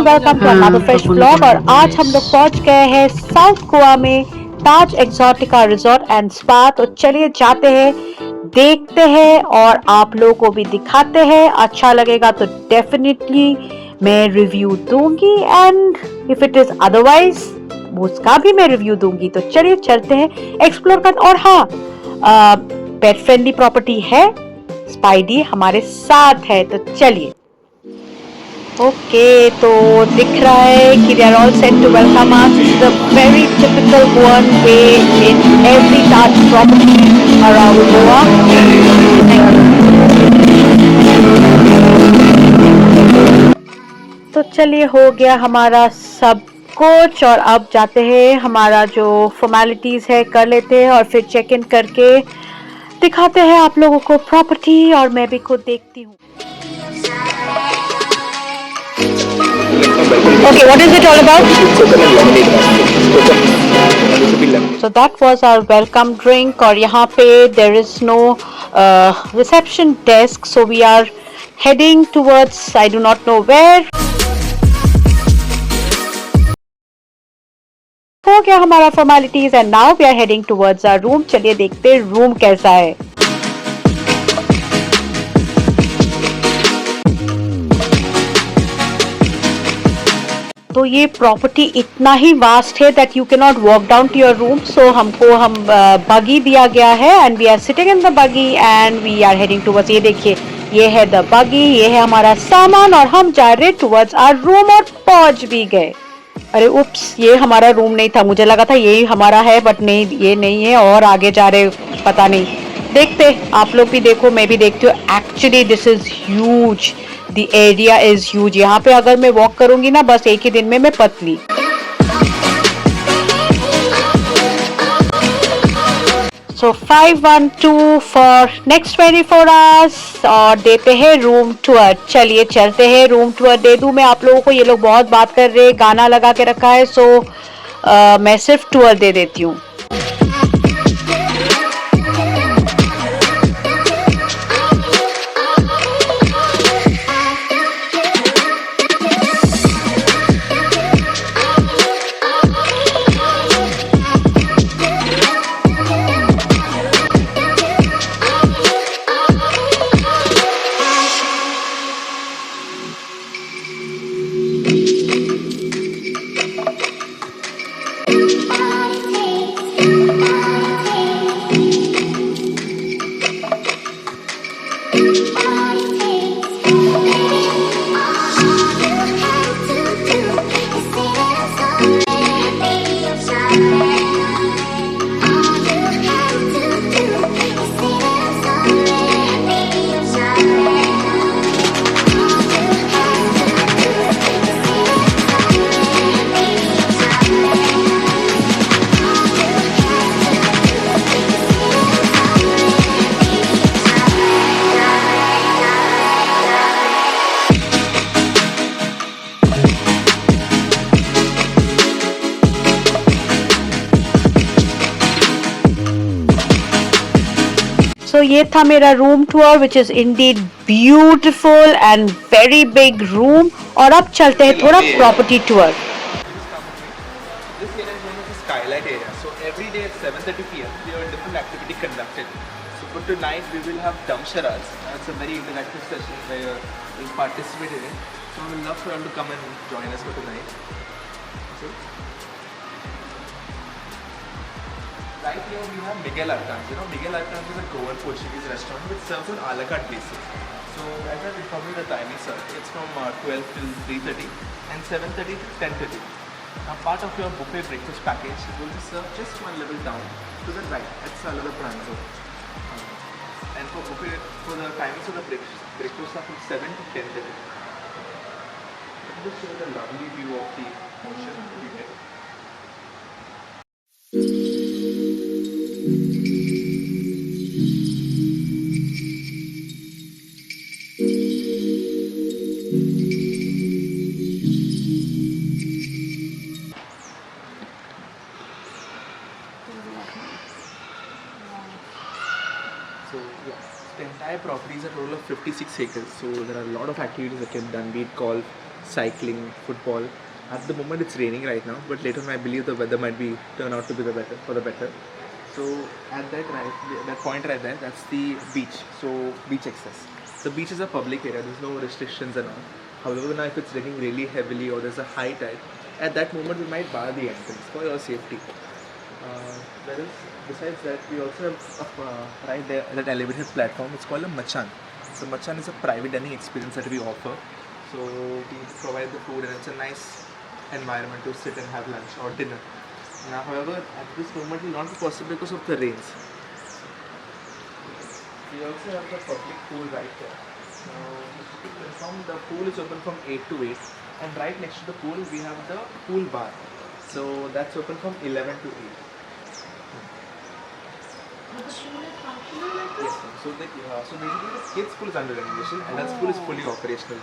Welcome to another fresh blog. और आज हम लोग पहुंच गए हैं साउथ गोवा में ताज एक्सोटिका रिजॉर्ट एंड स्पा। तो चलिए जाते हैं, देखते हैं और आप लोगों को भी दिखाते हैं। अच्छा लगेगा तो डेफिनेटली मैं रिव्यू दूंगी, and if it is otherwise उसका भी मैं रिव्यू दूंगी। तो चलिए चलते हैं एक्सप्लोर कर। और हाँ, पेट फ्रेंडली प्रॉपर्टी है, स्पाइडी हमारे साथ है। तो चलिए। ओके, तो दिख रहा है कि they are all set to welcome us. This is a very typical one way in every Taj property around Goa. तो चलिए, हो गया हमारा सब कुछ और अब जाते हैं, हमारा जो फॉर्मेलिटीज है कर लेते हैं और फिर चेक इन करके दिखाते हैं आप लोगों को प्रॉपर्टी, और मैं भी खुद देखती हूँ। Okay, what is it all about? So that was our welcome drink. और यहाँ पे there is no reception desk, so we are heading towards I do not know where. हो गया हमारा formalities and now we are heading towards our room. चलिए देखते हैं room कैसा है। तो ये प्रॉपर्टी इतना ही वास्ट है that you can not walk down to your room. So हम बगी दिया गया है and we are sitting in the buggy and we are heading towards, ये देखिए ये है द बगी, ये है हमारा सामान और हम जा रहे टुवर्ड्स आवर रूम और पहुंच भी गए। अरे उप्स, ये हमारा रूम नहीं था, मुझे लगा था यही हमारा है बट नहीं, ये नहीं है और आगे जा रहे पता नहीं। देखते, आप लोग भी देखो, मैं भी देखती हूँ। Actually this is huge, the area is huge. यहाँ पे अगर मैं वॉक करूंगी ना बस एक ही दिन में मैं पतली। सो 512 फॉर नेक्स्ट 24 आवर्स और देते हैं रूम टूर। चलिए चलते हैं, रूम टूर दे दूं मैं आप लोगों को। ये लोग बहुत बात कर रहे हैं, गाना लगा के रखा है, सो मैं सिर्फ टूर दे देती हूँ। तो ये था मेरा room tour which is Indeed beautiful and very big room. और अब चलते हैं थोड़ा property tour. Skylight area. So every day at 7:30 p.m. we have a different activity conducted. So for tonight we will have dumb charadas. It's a very interactive session where we'll participate in it. So I would love for you to come and join us for tonight. So, right here we have Miguel Arcans. You know, Miguel Arcans is a Goan Portuguese restaurant which serves on a la carte basis. So as I informed you the timing, sir, it's from 12 till 3:30 and 7:30 to 10:30. Now part of your buffet breakfast package will be served just one level down to the right. That's another pranzo. And for buffet, for the timings of the breakfast are from 7 to 10:30. Just show the lovely view of the ocean that you get. So yeah, the entire property is a total of 56 acres. So there are a lot of activities that can be done, be it golf, cycling, football. At the moment it's raining right now, but later on I believe the weather might be turn out to be the better. So at that point right there, that's the beach. So beach access. The beach is a public area. There's no restrictions and all. However, now if it's raining really heavily or there's a high tide, at that moment we might bar the entrance for your safety. There is, besides that, we also have right there that elevated platform. It's called a machan. So machan is a private dining experience that we offer. So we provide the food and it's a nice environment to sit and have lunch or dinner. Now, however, at this moment it will not be possible because of the rains. We also have the public pool right there. So the pool is open from 8 to 8, and right next to the pool we have the pool bar. So that's open from 11 to 8. Yes, ma'am. So basically the kids pool is under renovation, and adults pool is fully operational.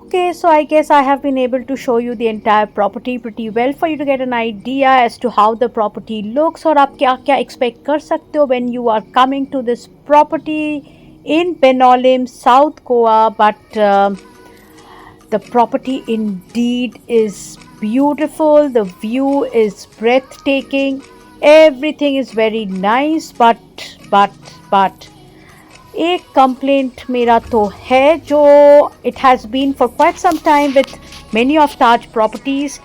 Okay, so I guess I have been able to show you the entire property pretty well for you to get an idea as to how the property looks और आप क्या क्या expect कर सकते हो when you are coming to this property in Benolim, South Goa. But the property indeed is beautiful. The view is breathtaking. Everything is very nice. But एक complaint मेरा तो है जो it has been for quite some time with many of Taj properties.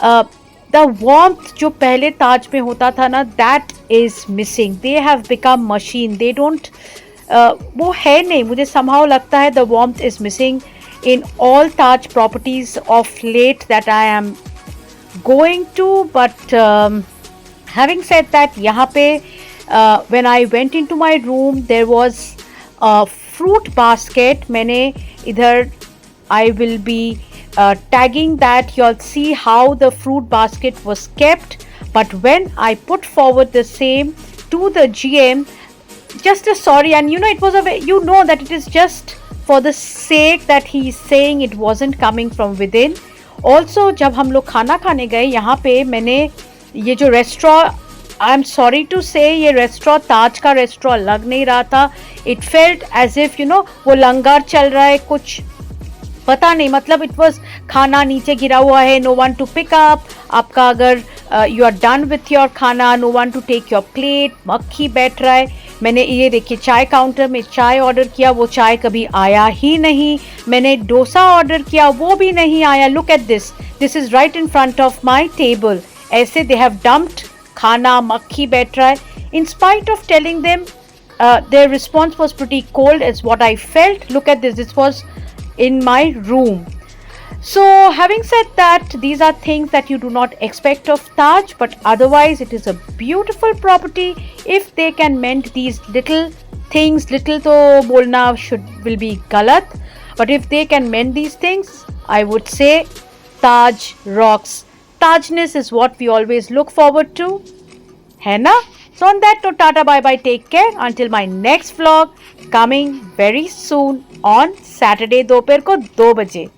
The warmth जो पहले ताज में होता था ना, that is missing. They have become machine. They don't वो है नहीं. मुझे समहाउ लगता है the warmth is missing in all Taj properties of late that I am going to. But having said that, यहाँ पे when I went into my room there was a fruit basket. मैंने इधर I will be tagging that. You'll see how the fruit basket was kept. But when I put forward the same to the GM, just a sorry, and it was that it is just for the sake that he is saying it wasn't coming from within. Also जब हम लोग खाना खाने गए यहाँ पे, मैंने ये जो restaurant, I am sorry to say, ये रेस्टोरेंट ताज का रेस्टोरेंट लग नहीं रहा था. इट फेल्ट एज इफ वो लंगर चल रहा है, कुछ पता नहीं. मतलब इट वॉज खाना नीचे गिरा हुआ है, no one to pick up. आपका अगर you are done with your खाना, no one to take your plate. मक्खी बैठ रहा है. मैंने ये देखिए चाय काउंटर में चाय ऑर्डर किया, वो चाय कभी आया ही नहीं. मैंने डोसा ऑर्डर किया, वो भी नहीं आया. Look at this, this is right in front of my table. ऐसे दे हैव डम्प्ड खाना, मक्खी बैठ रहा है. In spite of telling them, their response was pretty cold is what I felt. Look at this, this was in my room. So having said that, these are things that you do not expect of Taj, but otherwise it is a beautiful property. If they can mend these little things, little to bolna will be galat, but if they can mend these things, I would say Taj rocks. Tajness is what we always look forward to, hai na? So on that note, tata, bye bye, take care until my next vlog coming very soon on Saturday दोपहर को 2 बजे.